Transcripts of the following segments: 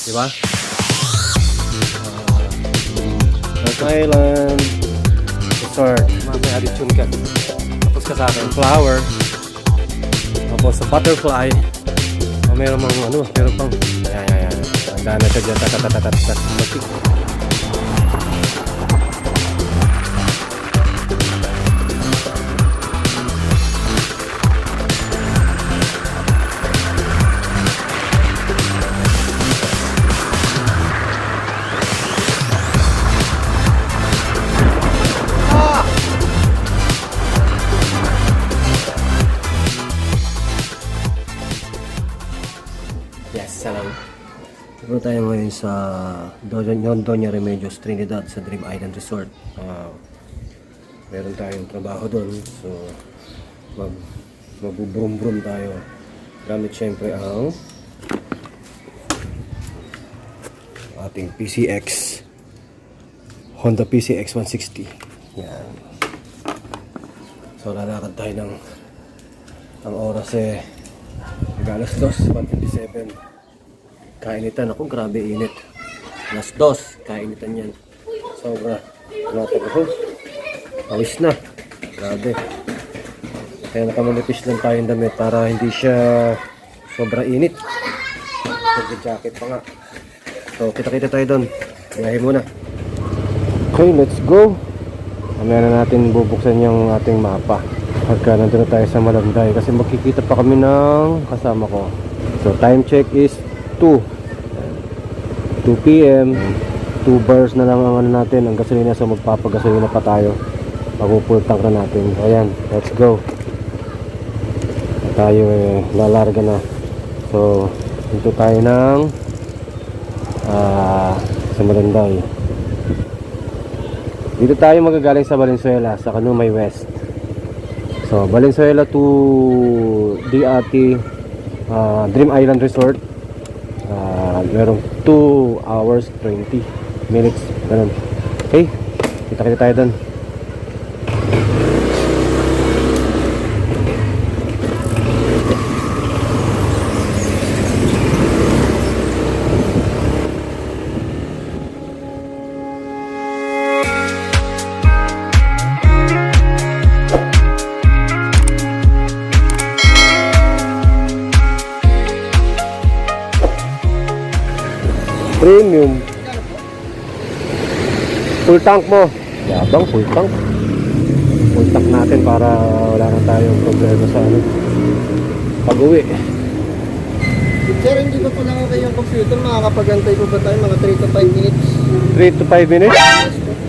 Diba? Island Resort. May addition ka. Tapos ka sa akin, flower. Tapos sa butterfly. Meron mga ano, meron pang. Ayan. Ang dami siya dyan. Tatatatat. Yes, salam. Ito tayo ngayon sa Doña Remedios Trinidad sa Dream Island Resort. Meron tayong trabaho doon. So, magbubrum-brum tayo. Gamit syempre ang ating PCX. Honda PCX 160. Yan. So, lalakad tayo ng ang oras alas 2, 1:57. Kainitan ako, grabe init. Alas 2, kainitan yan. Sobra. Tumatag ako. Pawis na. Grabe. Kaya nakamanipis lang tayong damit para hindi siya sobra init. Nag-jacket pa nga. So, kita-kita tayo doon. Biyahe muna. Okay, let's go. Mamaya na natin bubuksan yung ating mapa. Pagka nandun na tayo sa Malanday. Kasi magkikita pa kami ng kasama ko. So, time check is 2 p.m. 2 bars na lang ang ano natin, ang gasolina. So magpapagasolina pa tayo. Magpupul tank na natin. Ayan, let's go. Tayo lalarga na. So dito tayo ng sa Malanday. Dito tayo magagaling sa Valenzuela, sa Canumay West. So Valenzuela to DRT Dream Island Resort. Merong 2 hours 20 minutes. Ganun. Okay, kita-kita tayo doon. Premium. Full tank mo. Yabang, full tank. Full tank natin para wala na tayong problema sa ano. Pag-uwi. Sir, hindi ko pa lang okay yung computer. Makakapagantay ko ba tayo mga 3 to 5 minutes? 3 to 5 minutes?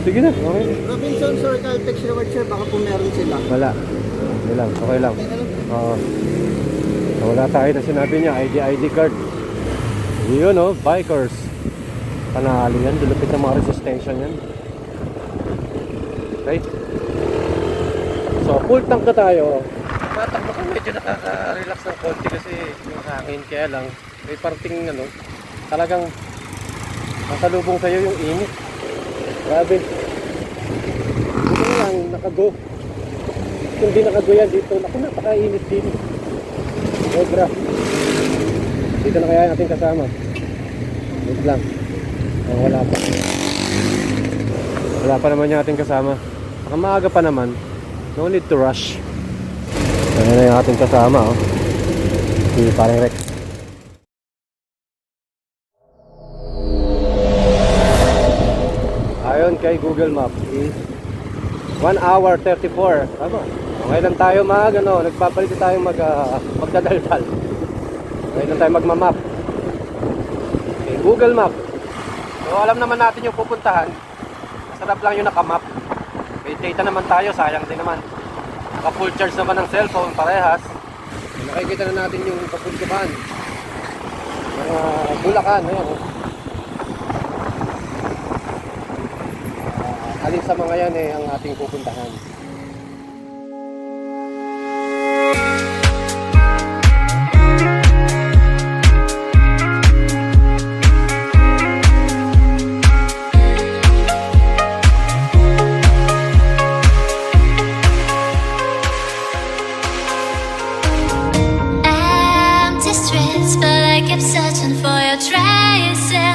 Sige na, okay. Robinson, sir, Caltex Reward, sir. Baka po meron sila. Wala. Okay lang, okay lang. Oo. Wala tayo na sinabi niya, ID card. Yun o, bikers. Panalo yan, dulupit ng mga resistensya yan. Okay. So, full tank na tayo. Tatakbo ko, medyo nakaka-relax ng konti kasi yung hangin. Kaya lang, may parting ano, talagang masalubong sa'yo yung init. Grabe. Dito na lang, nakago. Kung di nakago yan dito, naku, napaka-init din. Sobra. Dito na kaya natin kasama. Wait lang. Wala pa naman yung ating kasama. Saka maaga pa naman. No need to rush. Ayan na yung ating kasama, oh. Si Paring Rex. Ayon kay Google Maps is 1 hour 34. Tama. Ngayon tayo nagpapalit tayo magdadaldal. Ngayon tayo magmamap. Okay, Google Map. So alam naman natin yung pupuntahan. Masarap lang yung nakamap. May data naman tayo, sayang din naman. Naka full charge naman ng cellphone, parehas. So, nakikita na natin yung papuntahan. Mga Bulacan, ayan. Alin sa mga yan ang ating pupuntahan. But I kept searching for your traces.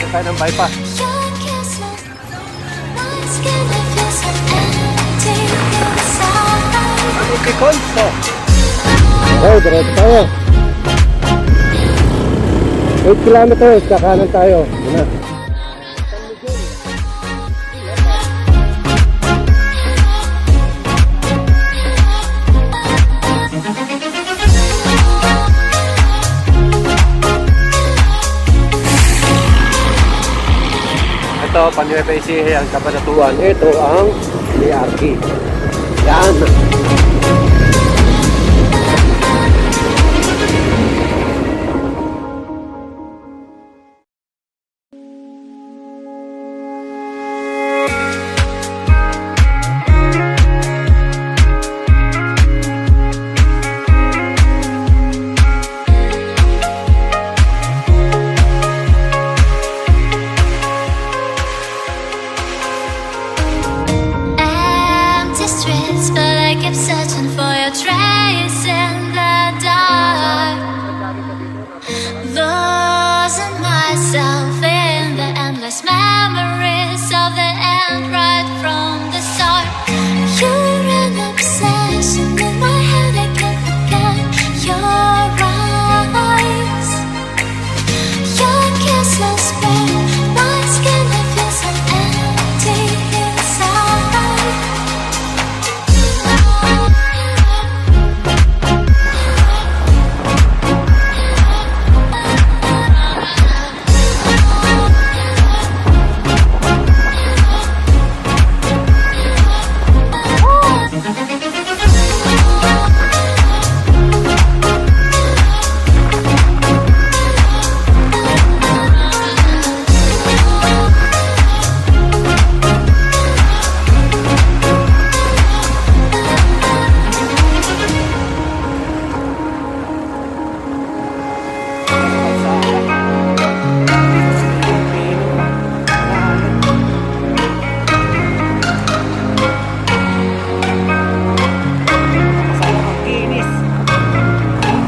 Dito tayo ng bypass. Your kisses, my skin, I feel so empty inside. Ano si Conso? Okay, diretso tayo. 8 kilometers, kakanan tayo. Yun na. Ito, Panueva Ecija, ang Kabanatuan. Ito ang DRT. Yan. Empty streets, but I keep searching for your trace in the dark. Losing myself in the endless memories of the end right from the start. You're an obsession in my head, I can't forget your eyes. Your kisses burn my skin, I feel so empty inside.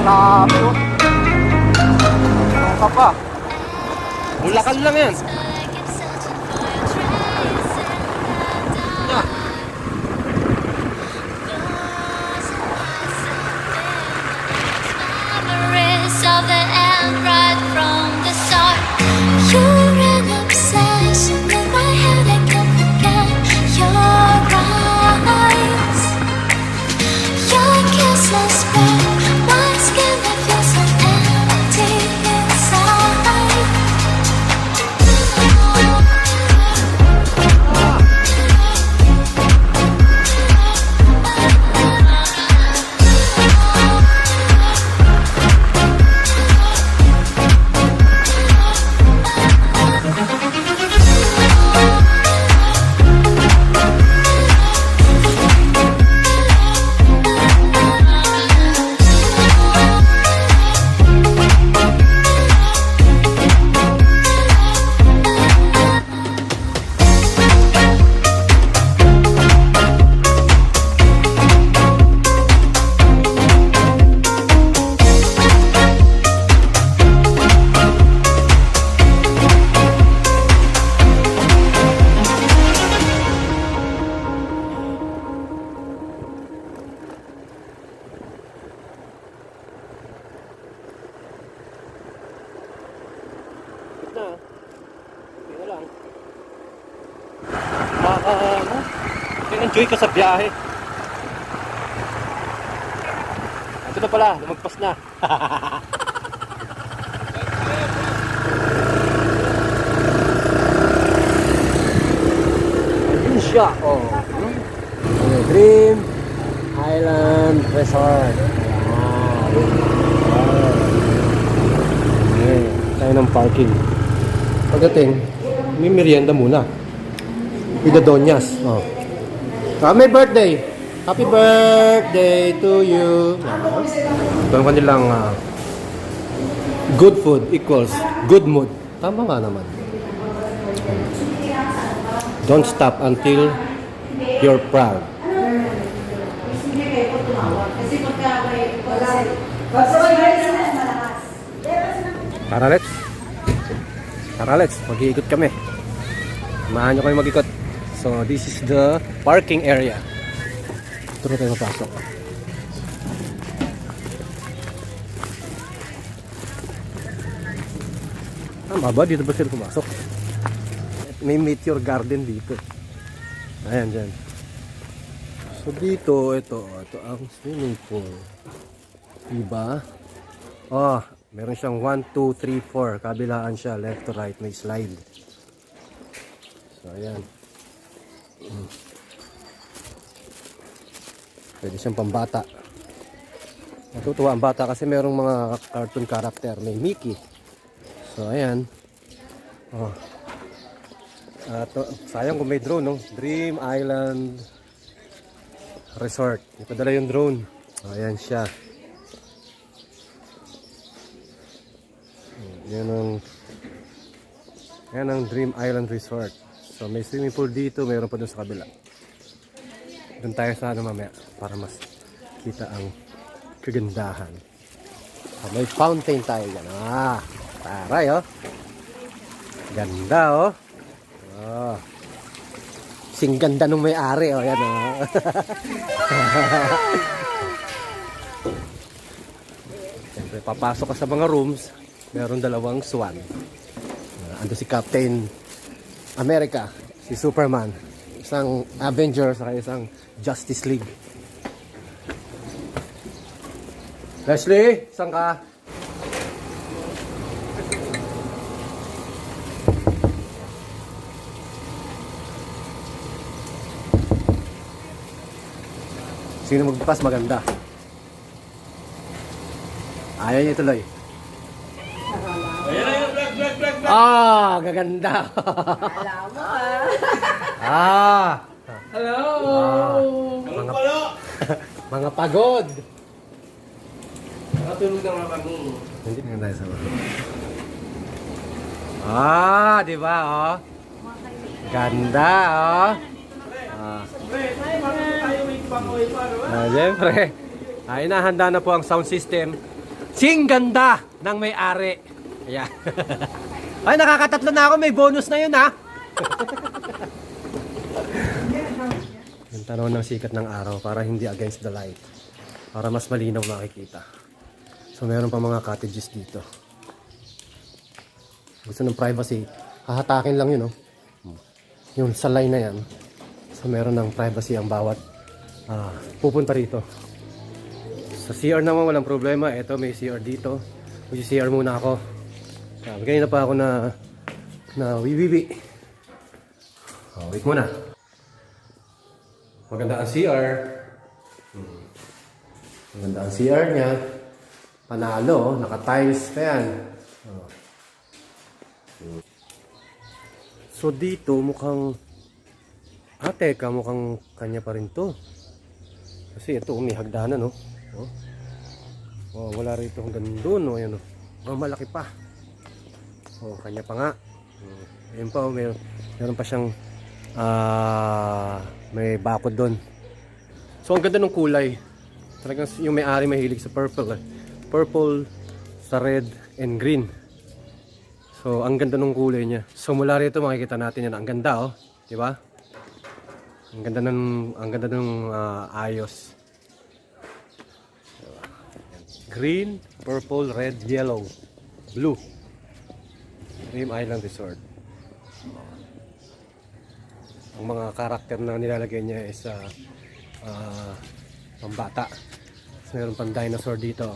Grabe, oh. Ano ka pa? Bulacan lang yan. I keep searching for your trace in the dark. Memories of the end right from the start. You're an obsession in my head, I can't forget your eyes. Your kisses burn my skin, I feel so empty inside. Na. Hindi na lang. Enjoy ka sa biyahe. Ito na pala, lumagpas na. Ayun siya, oh. Dream Island Resort. Ayan. Tayo ng parking. Pagdating, may merienda muna. With the Donyas. Oh. May birthday! Happy birthday to you! Ito ang kanilang good food equals good mood. Tama nga naman. Don't stop until you're proud. Tara, let's. Tara. Tara, let's. Mag-iikot kami. Samahan nyo kayo mag-ikot. So, this is the parking area. Ito na tayo mapasok. Tama ba? Dito ba sila pumasok? May meteor garden dito. Ayan, dyan. So, dito, ito ang swimming pool. Diba? Oh, meron siyang 1, 2, 3, 4. Kabilaan siya, left to right, may slide. So, ayan. Pwede siyang pambata. Natutuwa ang bata kasi merong mga cartoon character. May Mickey. So, ayan. Oh. Sayang kung may drone, no? Dream Island Resort. Ipadala yung drone. Oh, ayan siya. Yan ang Dream Island Resort. So may swimming pool dito, mayroon pa dun sa kabila. Doon tayo sa mamaya para mas kita ang kagandahan. May fountain tayo dyan. Taray, oh. Ganda, oh. Oh. Sing ganda nung may-ari, oh. Yan, oh. Siyempre, papasok ka sa mga rooms. Meron dalawang swan. Ando si Captain America, si Superman, isang Avenger, saka isang Justice League. Leslie, saan ka? Sino magbukas maganda? Ayaw niya tuloy. Gaganda. Alam mo Hello. Hello. Mga pagod. Natulog na nga kami. Hindi na tayo sama. Di ba, oh? Ganda, oh. Siyempre. Inahanda na po ang sound system. Sing ganda ng may-ari. Ayan. Ay, nakakatatlo na ako. May bonus na yun, ha? Yung tanaw ng sikat ng araw para hindi against the light. Para mas malinaw makikita. So, meron pa mga cottages dito. Gusto ng privacy. Hahatakin lang yun, no? Yung salay na yan. So, meron ng privacy ang bawat pupunta rito. Sa CR naman walang problema. Ito, may CR dito. Mag-CR muna ako. Ganyan na pa ako na wiwiwi. Wait muna. Maganda ang CR. Maganda ang CR niya. Panalo, naka-tiles pa yan. So dito mukhang teka, mukhang kanya pa rin to. Kasi ito may hagdanan, no? Wala rito hanggang doon, no? Ayan, no? Malaki pa. Kanya pa nga. Ayun pa, meron pa siyang may bakod doon. So ang ganda ng kulay. Talagang yung may-ari mahilig sa purple, purple, sa red and green. So ang ganda ng kulay niya. So mula rito makikita natin yan. Ang ganda, oh, di ba? Ang ganda ng ayos. Green, purple, red, yellow, blue. Dream Island Resort. Ang mga karakter na nilalagay niya is pambata. Meron pang dinosaur dito.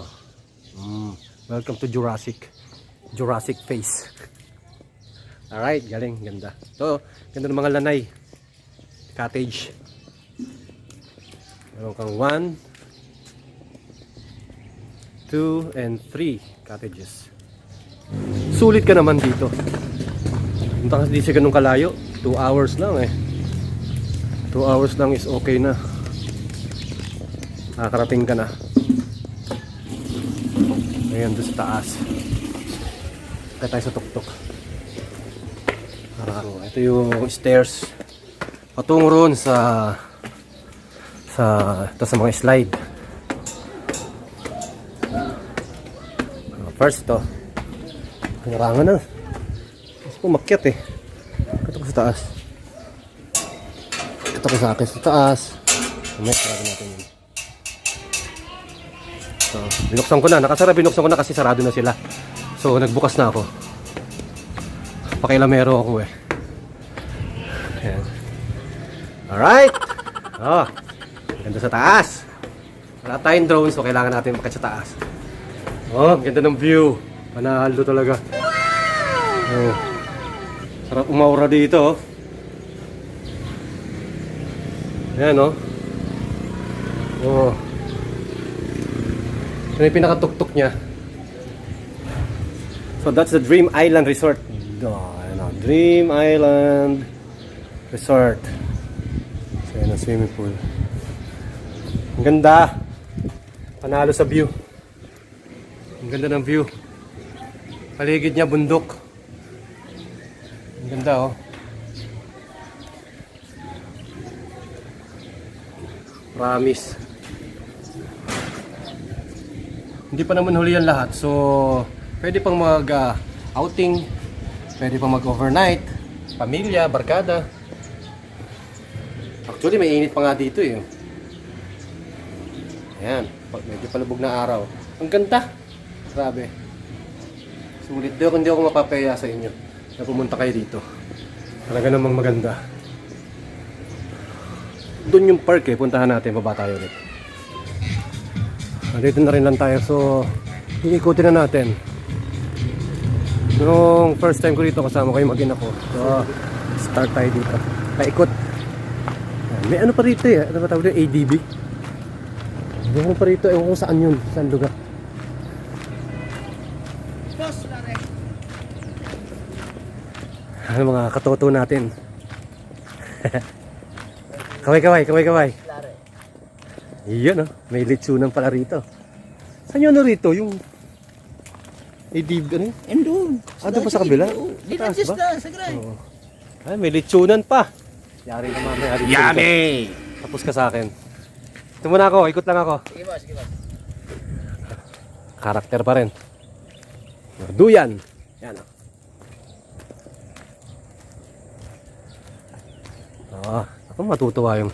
Welcome to Jurassic face. Alright, galing, ganda. So, ganda ng mga lanay. Cottage. Meron kang 1, 2, and 3 cottages. Sulit ka naman dito. Punta kasi di siya ganun kalayo. 2 hours lang, 2 hours lang is okay na. Nakakarating ka na. Ayan, doon sa taas. Kaya tayo sa tuktok. Ito yung stairs patungo ron sa mga slide. First to, pinarangan na. umakyat eh. Ito ko sa taas. Ito ko sa akin sa taas. May sarado natin yun. So, binuksan ko na. Nakasara, binuksan ko na kasi sarado na sila. So, nagbukas na ako. Pakilamero ako eh. Ayan. Alright! Oh, ganda sa taas. Wala tayong drone, so kailangan natin makit sa taas. Oh, ganda ng view. Panalo talaga. Oh. Sarap umaura dito, oh. Ayan, oh. Oh. Ito yung pinakatuktok niya. So that's the Dream Island Resort. Oh, ayan, oh. Dream Island Resort. So ayan ang swimming pool. Ang ganda. Panalo sa view. Ang ganda ng view. Paligid niya bundok. Ang ganda, oh. Promise. Hindi pa naman huli yan lahat. So, pwede pang mag-outing. Pwede pang mag-overnight. Pamilya, barkada. Actually, may init pa nga dito eh. Ayan. Medyo palubog na araw. Ang ganda. Grabe. Sulit. Hindi ako mapapaya sa inyo na pumunta kayo dito. Talaga namang maganda. Doon yung park eh. Puntahan natin. Baba tayo ulit. Dito na rin lang tayo. So, iikutin na natin. Noong first time ko dito kasama ko yung mag-ina ko. So, start tayo dito. Paikot. May ano pa rito eh. Ano pa tawag dito? ADB. Ewan ko pa rito. Ewan ko saan yun. Saan lugar. Ano mga katoto natin. Kaway. Iyon, oh. May litsunan pala rito. Saan yun rito? Yung ADB, ano yun? Andun. Doon pa sa kabila? Dito Taas just ba? sa gray. Oo. Ay, may litsunan pa. Yari na mamaya. Yummy! Tapos ka sa akin. Ito muna ako. Ikot lang ako. Sige ba. Karakter pa rin. Duyan. Yan, oh. Ako matutuwa yung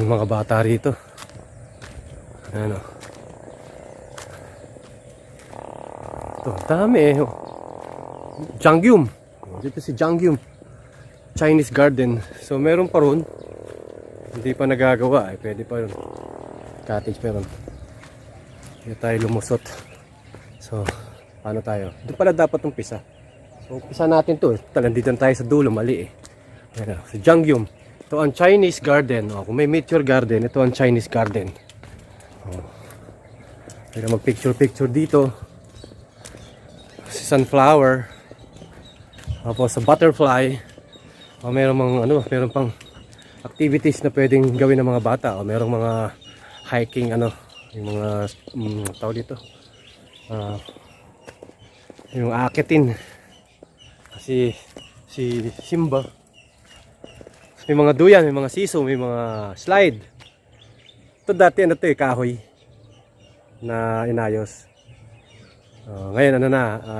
mga bata rito. Ano? Ito, dami eh. Jangyum. Dito si Jangyum. Chinese Garden. So meron pa ron. Hindi pa nagagawa eh. Pwede pa ron. Cottage pa ron. Hindi tayo lumusot. So, paano tayo? Doon pala dapat umpisa. So, umpisa natin to. Talandito tayo sa dulo. Mali eh. Ayan, si Jangyum. Ito ang Chinese Garden. Kung may Meteor Garden, ito ang Chinese Garden. Pwede mag-picture dito. Si Sunflower. Tapos sa Butterfly. Meron pang activities na pwedeng gawin ng mga bata. Merong mga hiking, yung mga tawag dito. Yung aakitin. Kasi si Simba. May mga duyan, may mga siso, may mga slide. Ito dati kahoy na inayos. Ngayon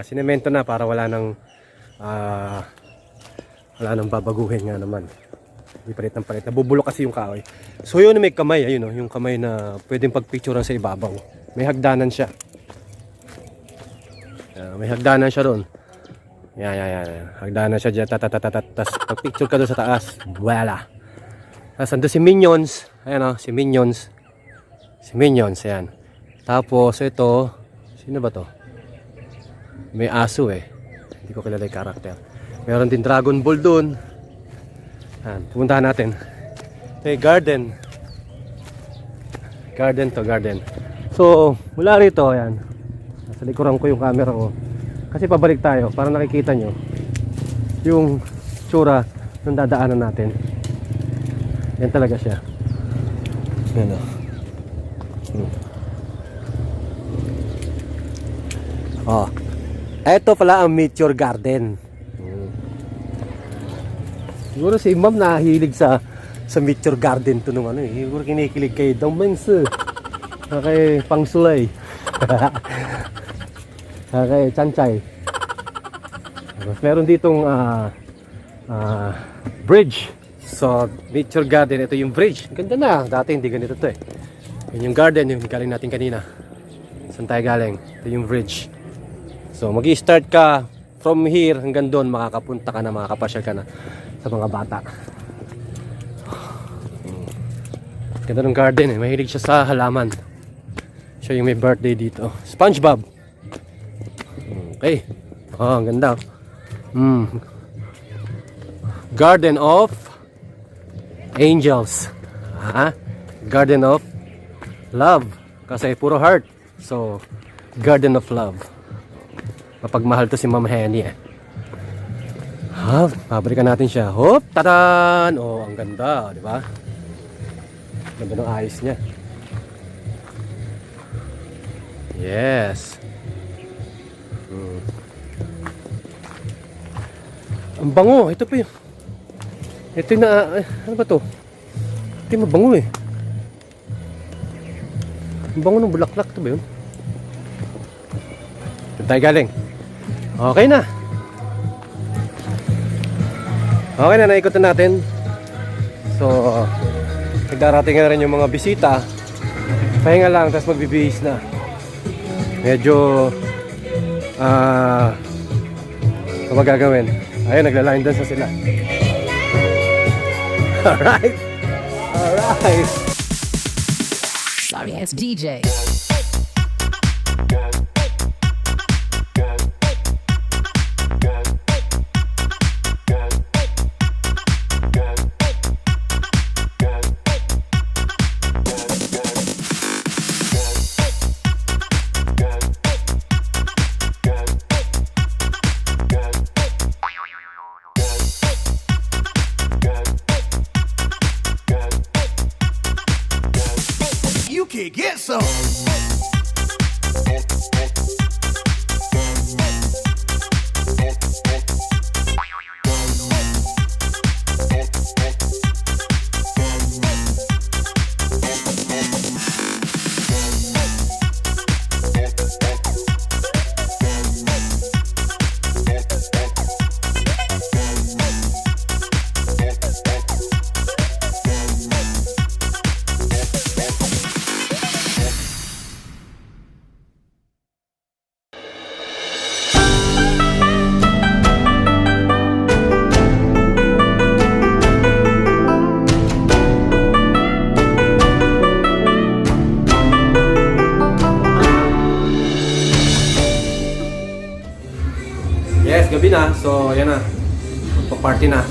sinemento na para wala nang babaguhin nga naman. Hindi palit. Nabubulok kasi yung kahoy. So yun may kamay, ayun yung kamay na pwedeng pagpicturean sa ibabaw. May hagdanan siya. May hagdanan siya doon. Yan. Hagdanan siya dyan. Tapos pag-picture ka doon sa taas. Voila. Tapos ando si Minions. Ayan si Minions. Si Minions, ayan. Tapos ito. Sino ba to? May aso eh. Hindi ko kilala yung karakter. Meron din Dragon Ball doon. Ayan. Pupuntahan natin. Ito yung garden. Garden. So, mula rito, ayan. Nasa likuran ko yung camera ko. Kasi pabalik tayo para nakikita nyo yung tsura ng dadaanan natin. Yan talaga siya. Yan o. Ito pala ang Meteor Garden. Siguro si Ma'am nahilig sa Meteor Garden to nung siguro kinikilig kay Dongmengs. Kay Pangsulay. Okay, Chanchay. Tapos meron ditong bridge. So, nature garden. Ito yung bridge. Ganda na. Dati hindi ganito to eh. Yun yung garden, yung galing natin kanina. Saan tayo galing? Ito yung bridge. So, mag-i-start ka from here hanggang doon. Makakapunta ka na, makakapasyal ka na sa mga bata. Ganda ng garden eh. Mahilig siya sa halaman. Siya yung may birthday dito. SpongeBob. Okay. Oh, ang ganda. Garden of Angels. Garden of Love. Kasi puro heart. So, Garden of Love. Mapagmahal to si Ma'am Henny eh. Pabrikan natin siya. Hop! Tadan! Oh, ang ganda. Di ba? Ganda ng ayos niya. Yes. Ang bango. Ito pa yun. Ito yung ano ba to? Ito yung mabango eh. Ang bango ng bulaklak. Ito ba yun? Ito tayo galing. Okay na. Okay na, naikot na natin. So, nagdarating na rin yung mga bisita. Pahinga lang, tapos magbibihis na. Medyo ano magagawin? Ayun, nagla-line dance na sila. Alright. Alright. Sorry, it's DJ. You can get some. Yes, gabi na. So, yan na. Magpa-party na.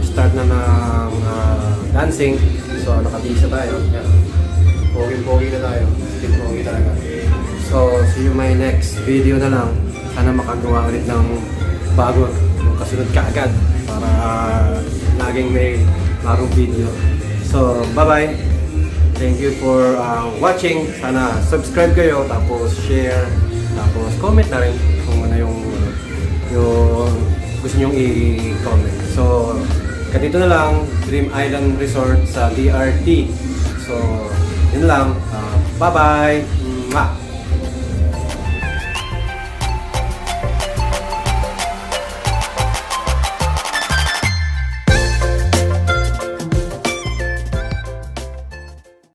Start na ng dancing. So, nakabisa tayo. Yan. Pogi-pogi na tayo. Pogi talaga. So, see you my next video na lang. Sana makagawa ulit ng bago. Yung kasunod kaagad. Para laging may bagong video. So, bye-bye. Thank you for watching. Sana subscribe kayo. Tapos share. Tapos comment na rin kung ano yung gusto nyong i-comment. So, ganito na lang, Dream Island Resort sa DRT. So, yun lang. Bye-bye!